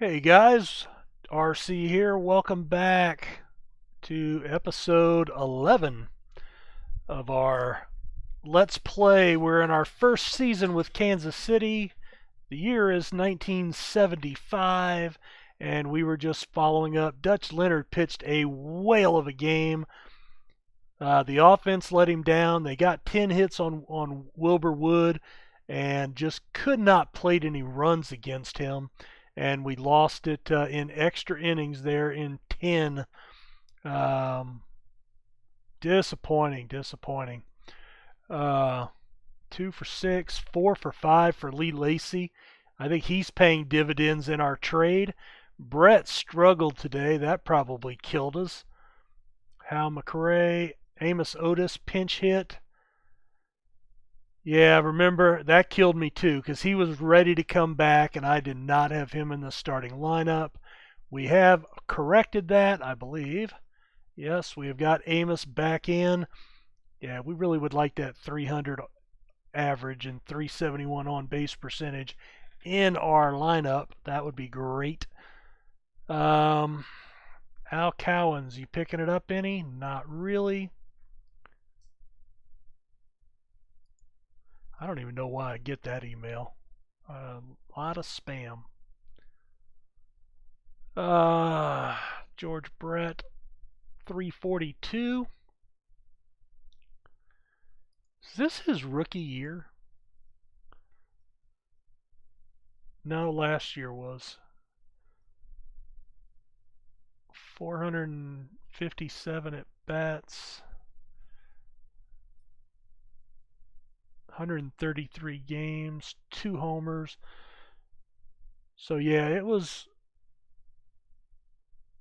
Hey guys, RC here. Welcome back to episode 11 of our Let's Play. We're in our first season with Kansas City. The year is 1975, and we were just following up. Dutch Leonard pitched a whale of a game. The offense let him down. They got 10 hits on Wilbur Wood and just could not plate any runs against him. And we lost it in extra innings there in 10. Disappointing. Uh, 2 for 6, 4 for 5 for Lee Lacy. I think he's paying dividends in our trade. Brett struggled today. That probably killed us. Hal McRae, Amos Otis pinch hit. Yeah, remember, that killed me too because he was ready to come back and I did not have him in the starting lineup. We have corrected that, I believe. Yes, we have got Amos back in. Yeah, we really would like that 300 average and 371 on base percentage in our lineup. That would be great. Al Cowens, you picking it up any? Not really. I don't even know why I get that email. A lot of spam. George Brett, 342. Is this his rookie year? No, last year was. 457 at bats. 133 games, 2 homers. So yeah, it was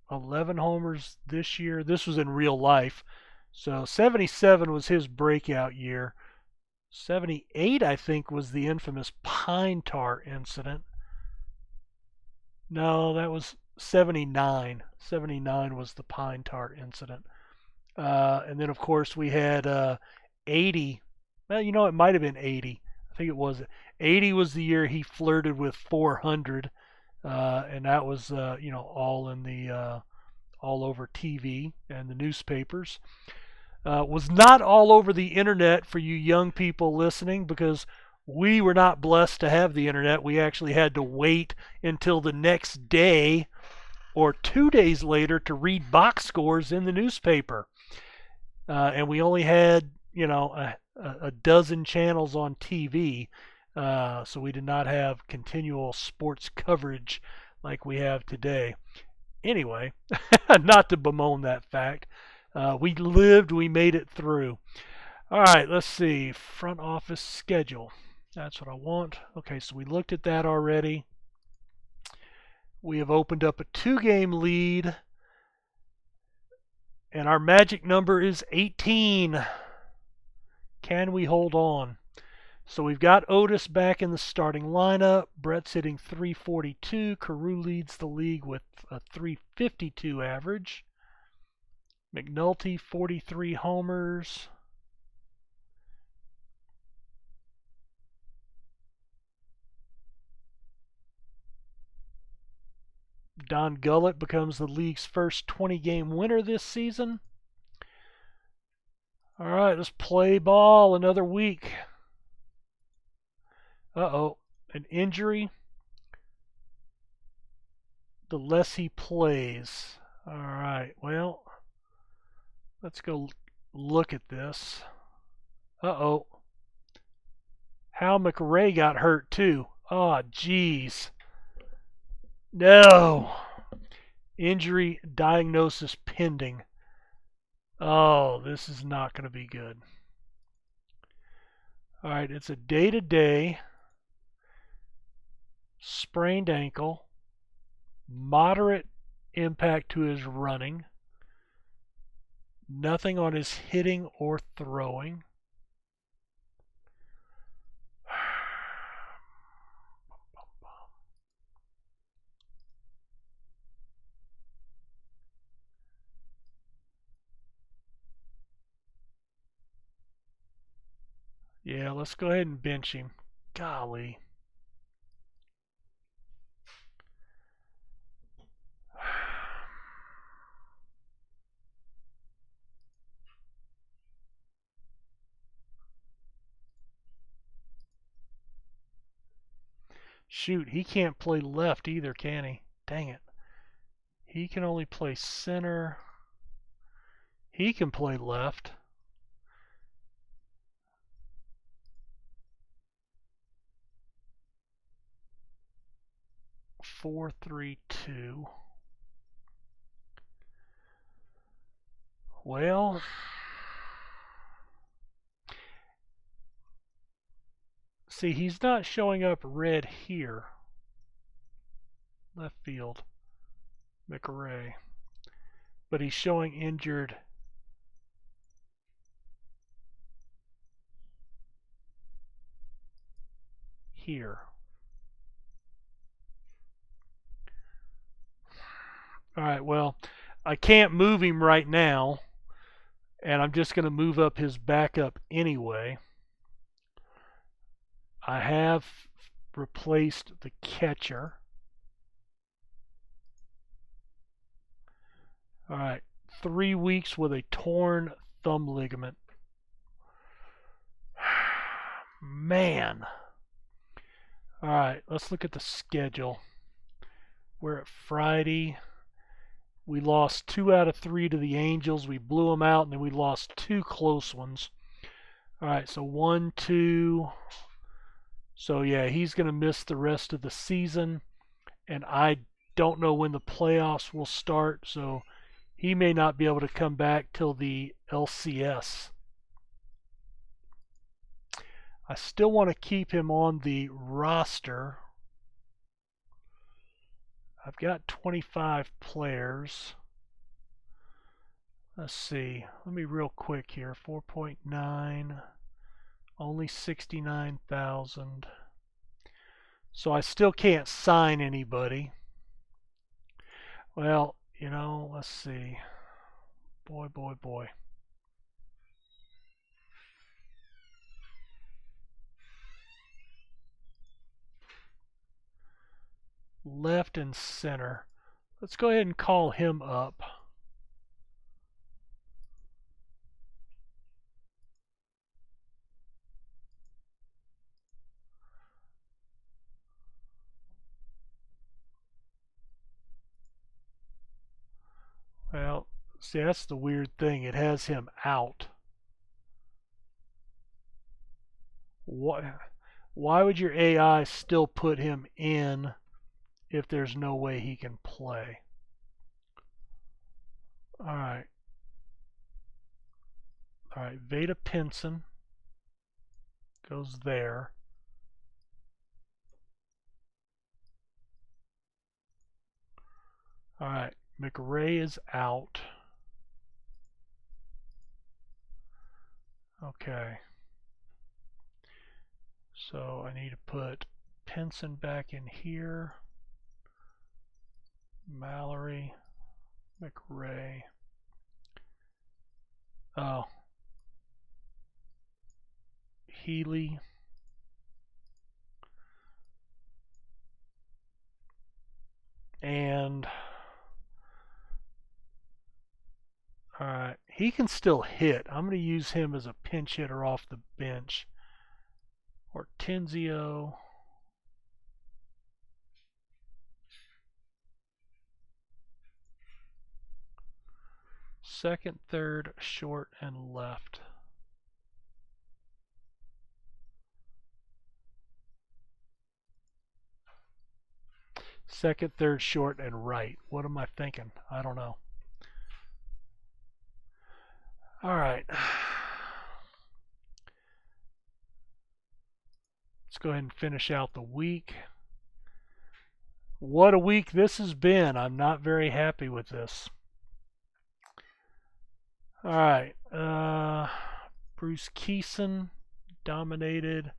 11 homers this year. This was in real life. So 77 was his breakout year. 78, I think, was the infamous pine tar incident. No, that was 79. 79 was the pine tar incident. And then, of course, we had 80. Well, it might have been 80. I think it was. 80 was the year he flirted with 400. And that was, all in the all over TV and the newspapers. Was not all over the internet for you young people listening because we were not blessed to have the internet. We actually had to wait until the next day or 2 days later to read box scores in the newspaper. And we only had, a dozen channels on TV. So we did not have continual sports coverage like we have today. Anyway, not to bemoan that fact. We lived, we made it through. All right, let's see. Front office schedule. That's what I want. Okay, so we looked at that already. We have opened up a 2-game lead. And our magic number is 18. Can we hold on? So we've got Otis back in the starting lineup. Brett's hitting 342. Carew leads the league with a 352 average. McNulty, 43 homers. Don Gullett becomes the league's first 20-game winner this season. All right, let's play ball another week. Uh-oh, an injury. The less he plays. All right, well, let's go look at this. Uh-oh. Hal McRae got hurt too. Oh, jeez. No. Injury diagnosis pending. Oh, this is not going to be good. All right, it's a day-to-day sprained ankle, moderate impact to his running, nothing on his hitting or throwing. Yeah, let's go ahead and bench him. Golly. Shoot, he can't play left either, can he? Dang it. He can only play center. He can play left. Four, 3, 2. Well, see, he's not showing up red here. Left field, McRae. But he's showing injured here. All right, well, I can't move him right now, and I'm just going to move up his backup anyway. I have replaced the catcher. All right, 3 weeks with a torn thumb ligament. Man. All right, let's look at the schedule. We're at Friday. We lost 2 out of 3 to the Angels. We blew them out, and then we lost 2 close ones. All right, so 1, 2. So, yeah, he's going to miss the rest of the season. And I don't know when the playoffs will start, so he may not be able to come back till the LCS. I still want to keep him on the roster. I've got 25 players. Let's see. Let me real quick here. 4.9. Only 69,000. So I still can't sign anybody. Well, you know, let's see. Boy, boy, boy. Left and center. Let's go ahead and call him up. Well, see, that's the weird thing. It has him out. Why would your AI still put him in if there's no way he can play? All right. All right, Veda Pinson goes there. All right, McRae is out. Okay. So I need to put Pinson back in here. Mallory, McRae. Oh. Healy. And alright, he can still hit. I'm going to use him as a pinch hitter off the bench. Hortenzio. Second, third, short, and left. Second, third, short, and right. What am I thinking? I don't know. All right. Let's go ahead and finish out the week. What a week this has been. I'm not very happy with this. All right. Bruce Keeson dominated.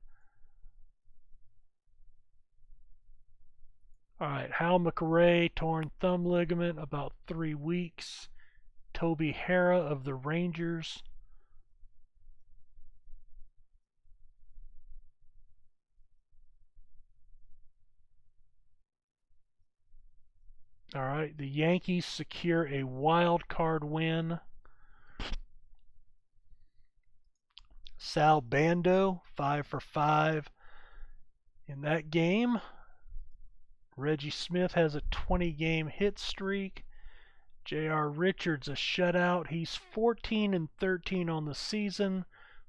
All right. Hal McRae, torn thumb ligament, about 3 weeks. Toby Hara of the Rangers. All right. The Yankees secure a wild card win. Sal Bando, 5 for 5 in that game. Reggie Smith has a 20-game hit streak. J.R. Richards a shutout. He's 14-13 on the season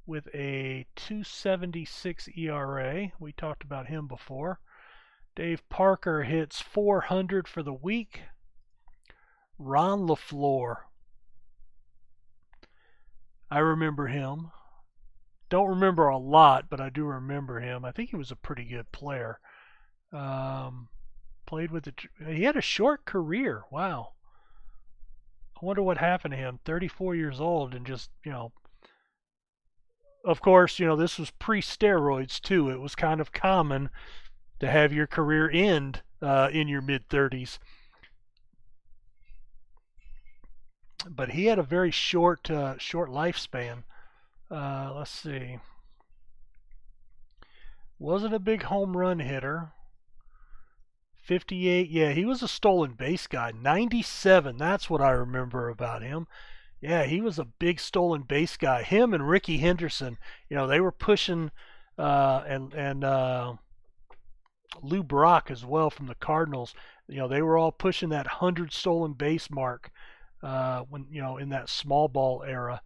with a 2.76 ERA. We talked about him before. Dave Parker hits 400 for the week. Ron LaFleur. I remember him. Don't remember a lot, but I do remember him. I think he was a pretty good player. Played with he had a short career. Wow. I wonder what happened to him. 34 years old and just, of course, this was pre-steroids too. It was kind of common to have your career end in your mid-30s. But he had a very short lifespan. Let's see. Wasn't a big home run hitter. 58, yeah, he was a stolen base guy. 97, that's what I remember about him. Yeah, he was a big stolen base guy. Him and Ricky Henderson, they were pushing, and Lou Brock as well from the Cardinals. They were all pushing that 100 stolen base mark when in that small ball era.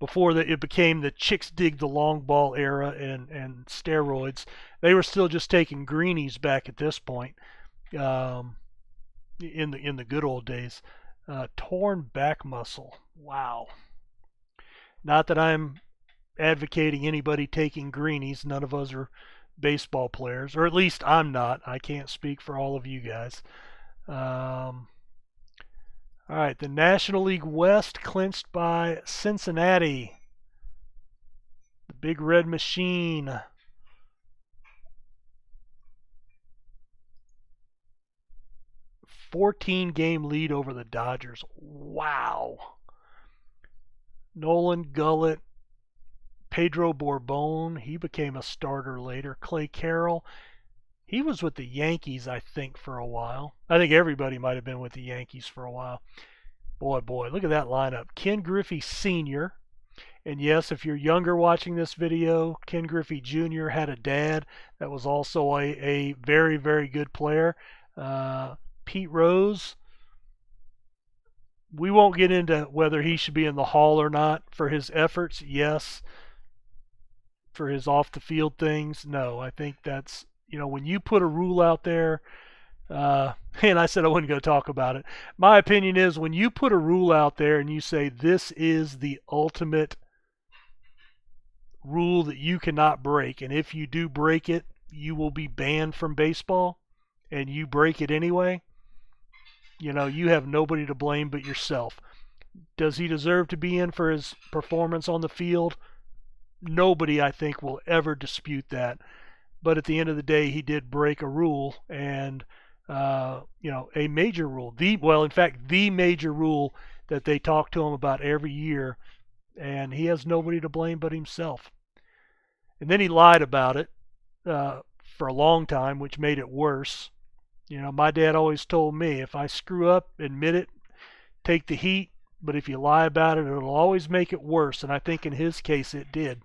Before it became the chicks dig the long ball era and steroids. They were still just taking greenies back at this point. In the good old days. Torn back muscle. Wow. Not that I'm advocating anybody taking greenies. None of us are baseball players, or at least I'm not. I can't speak for all of you guys. All right, the National League West clinched by Cincinnati. The Big Red Machine. "14-game lead over the Dodgers." Wow. Nolan Gullett, Pedro Borbon, he became a starter later. Clay Carroll, he was with the Yankees, I think, for a while. I think everybody might have been with the Yankees for a while. Boy, look at that lineup. Ken Griffey Sr. And yes, if you're younger watching this video, Ken Griffey Jr. had a dad that was also a very, very good player. Pete Rose, we won't get into whether he should be in the Hall or not for his efforts. Yes. For his off-the-field things, no. I think that's, when you put a rule out there, and I said I wasn't going to talk about it. My opinion is when you put a rule out there and you say this is the ultimate rule that you cannot break, and if you do break it, you will be banned from baseball, and you break it anyway, you have nobody to blame but yourself. Does he deserve to be in for his performance on the field? Nobody, I think, will ever dispute that. But at the end of the day, he did break a rule, and a major rule. The major rule that they talk to him about every year, and he has nobody to blame but himself. And then he lied about it for a long time, which made it worse. My dad always told me, if I screw up, admit it, take the heat, but if you lie about it, it'll always make it worse, and I think in his case it did.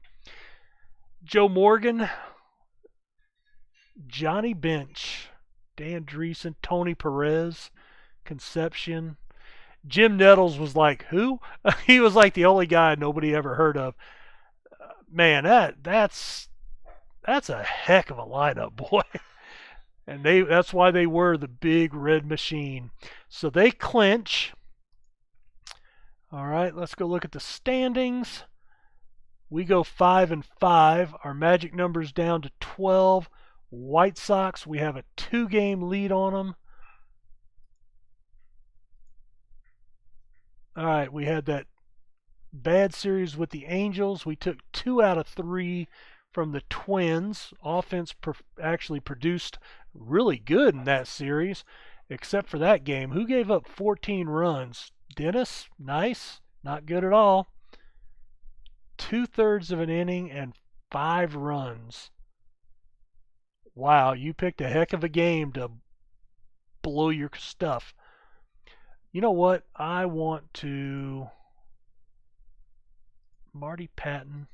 Joe Morgan, Johnny Bench, Dan Dreesen, Tony Perez, Concepcion. Jim Nettles was like, who? He was like the only guy nobody ever heard of. Man, that's a heck of a lineup, boy. And that's why they were the Big Red Machine. So they clinch. All right, let's go look at the standings. We go 5-5. Our magic number's down to 12. White Sox, we have a 2-game lead on them. All right, we had that bad series with the Angels. We took 2 out of 3 from the Twins. Offense actually produced really good in that series, except for that game. Who gave up 14 runs? Dennis? Nice. Not good at all. 2/3 of an inning and 5 runs. Wow, you picked a heck of a game to blow your stuff. You know what? I want to... Marty Patton.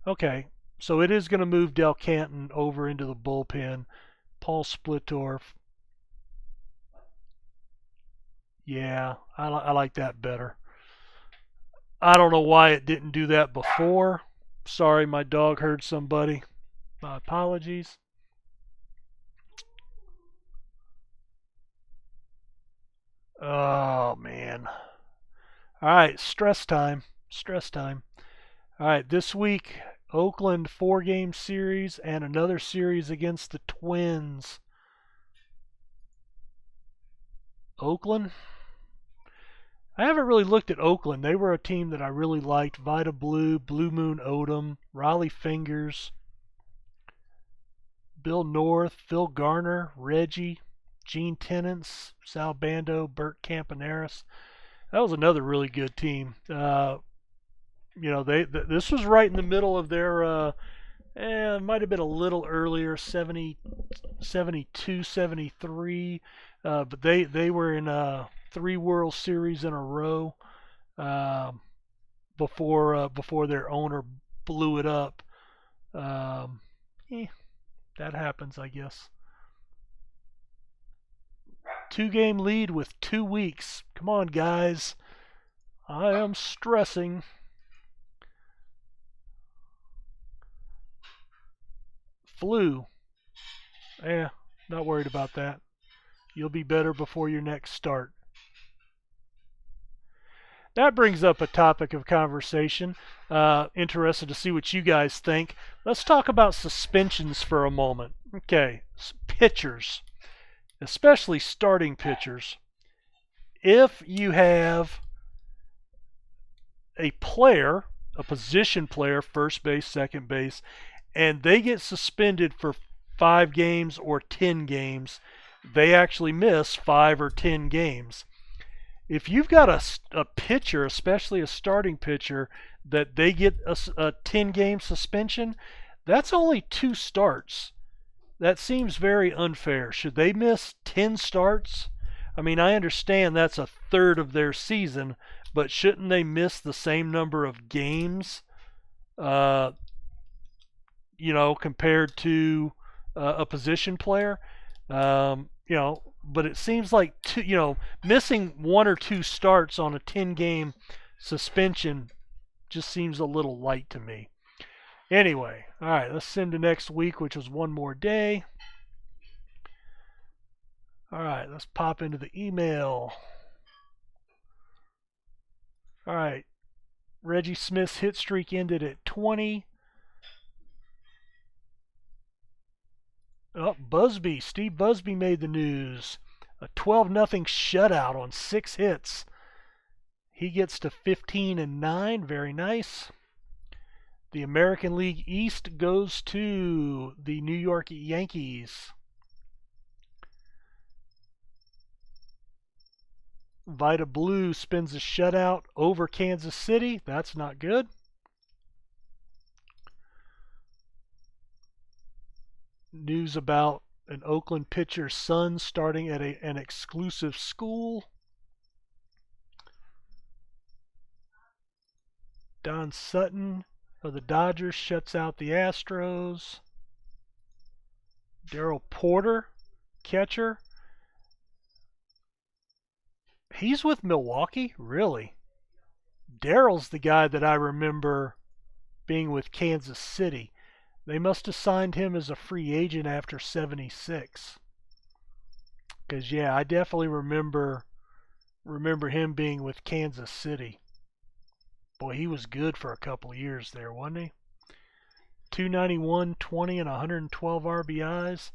Okay, So it is going to move Del Canton over into the bullpen. Paul Splittorff. Yeah, I like that better. I don't know why it didn't do that before. Sorry, my dog heard somebody. My apologies. Oh, man. All right, stress time. Stress time. All right, this week, Oakland 4-game series and another series against the Twins. Oakland? I haven't really looked at Oakland. They were a team that I really liked. Vita Blue, Blue Moon Odom, Raleigh Fingers, Bill North, Phil Garner, Reggie, Gene Tennants, Sal Bando, Bert Campaneris. That was another really good team. This was right in the middle of their. It might have been a little earlier, 70, 72, 73, but they were in 3 World Series in a row before their owner blew it up. That happens, I guess. 2-game lead with 2 weeks. Come on, guys. I am stressing. Flu. Not worried about that. You'll be better before your next start. That brings up a topic of conversation. Interested to see what you guys think. Let's talk about suspensions for a moment. Okay, pitchers, especially starting pitchers. If you have a player, a position player, first base, second base, and they get suspended for 5 games or 10 games, they actually miss 5 or 10 games. If you've got a pitcher, especially a starting pitcher, that they get a 10-game suspension, that's only 2 starts. That seems very unfair. Should they miss 10 starts? I mean, I understand that's a third of their season, but shouldn't they miss the same number of games, compared to a position player? But it seems like missing 1 or 2 starts on a 10-game suspension just seems a little light to me. Anyway, all right, let's send to next week, which was 1 more day. All right, let's pop into the email. All right, Reggie Smith's hit streak ended at 20. Oh, Steve Busby made the news. A 12-0 shutout on 6 hits. He gets to 15-9. Very nice. The American League East goes to the New York Yankees. Vita Blue spins a shutout over Kansas City. That's not good. News about an Oakland pitcher's son starting at an exclusive school. Don Sutton of the Dodgers shuts out the Astros. Darrell Porter, catcher. He's with Milwaukee? Really? Darrell's the guy that I remember being with Kansas City. They must have signed him as a free agent after 76. Because, yeah, I definitely remember him being with Kansas City. Boy, he was good for a couple of years there, wasn't he? 291, 20, and 112 RBIs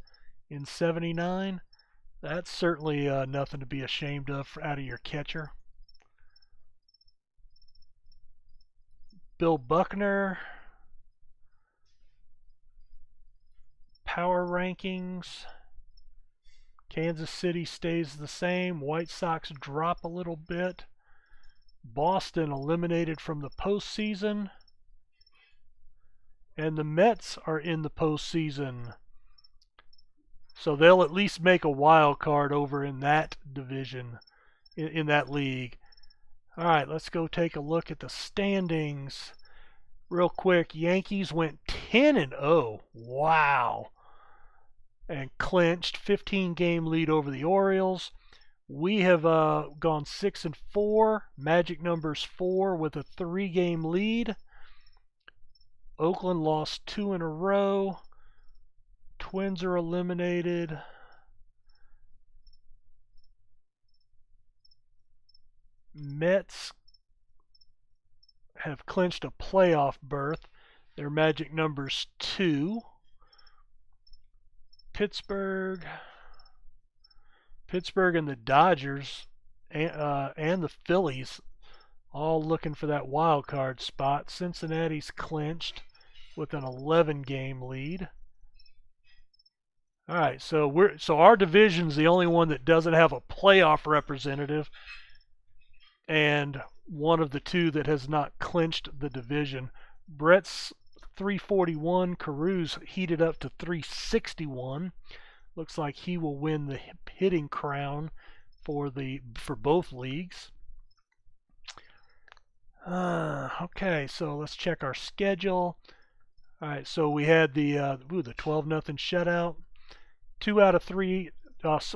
in 79. That's certainly nothing to be ashamed of out of your catcher. Bill Buckner. Power rankings. Kansas City stays the same. White Sox drop a little bit. Boston eliminated from the postseason. And the Mets are in the postseason. So they'll at least make a wild card over in that division, in that league. All right, let's go take a look at the standings. Real quick, Yankees went 10-0. Wow. And clinched 15-game lead over the Orioles. We have gone 6-4. Magic number's 4 with a 3-game lead. Oakland lost 2 in a row. Twins are eliminated. Mets have clinched a playoff berth. Their magic number's 2. Pittsburgh and the Dodgers and the Phillies all looking for that wild card spot. Cincinnati's clinched with an 11-game lead. All right, so our division's the only one that doesn't have a playoff representative, and one of the two that has not clinched the division. Brett's 341. Caru's heated up to 361. Looks like he will win the hitting crown for both leagues. Okay, so let's check our schedule. All right, so we had the 12-0 shutout. 2 out of 3.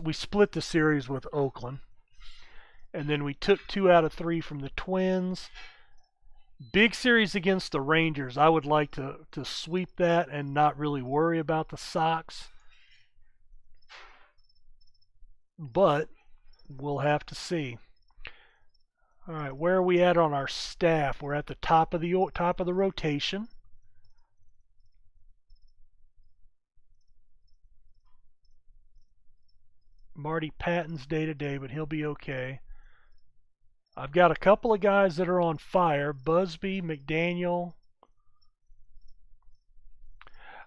We split the series with Oakland, and then we took 2 out of 3 from the Twins. Big series against the Rangers. I would like to sweep that and not really worry about the Sox, but we'll have to see. All right, where are we at on our staff? We're at the top of the rotation. Marty Patton's day-to-day, but he'll be okay. I've got a couple of guys that are on fire. Busby, McDaniel.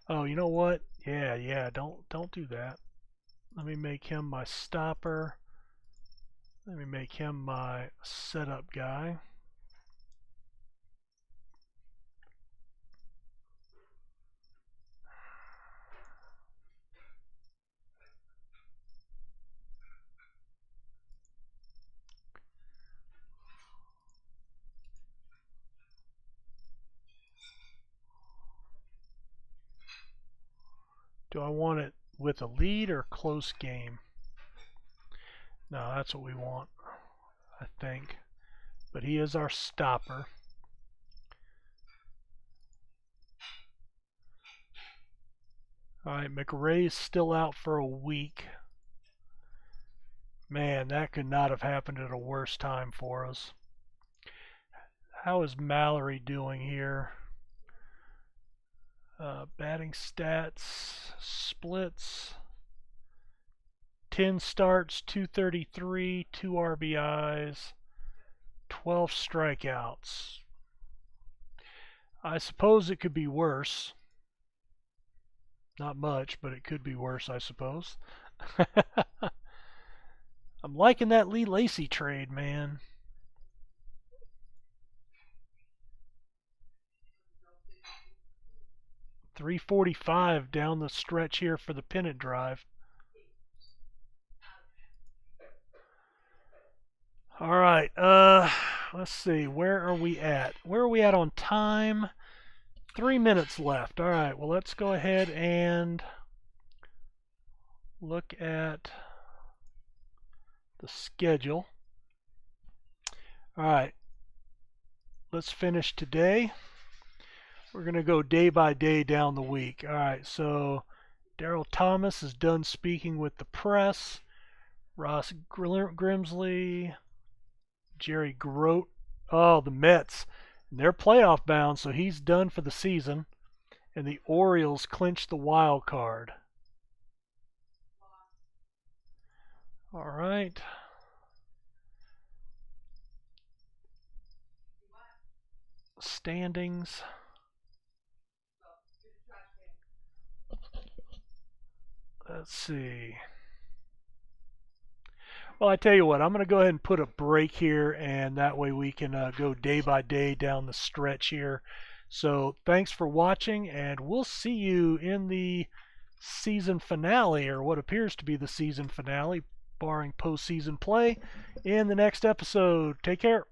Oh, you know what? Yeah, don't do that. Let me make him my stopper. Let me make him my setup guy. Do I want it with a lead or close game? No, that's what we want, I think. But he is our stopper. All right, McRae's still out for a week. Man, that could not have happened at a worse time for us. How is Mallory doing here? Batting stats, splits, 10 starts, 233, 2 RBIs, 12 strikeouts. I suppose it could be worse. Not much, but it could be worse, I suppose. I'm liking that Lee Lacy trade, man. .345 down the stretch here for the pennant drive. All right, let's see. Where are we at? Where are we at on time? 3 minutes left. All right, well, let's go ahead and look at the schedule. All right, let's finish today. We're going to go day by day down the week. All right, so Daryl Thomas is done speaking with the press. Ross Grimsley, Jerry Grote. Oh, the Mets. They're playoff bound, so he's done for the season. And the Orioles clinched the wild card. All right. Standings. Let's see. Well, I tell you what, I'm going to go ahead and put a break here, and that way we can go day by day down the stretch here. So thanks for watching, and we'll see you in the season finale, or what appears to be the season finale, barring postseason play, in the next episode. Take care.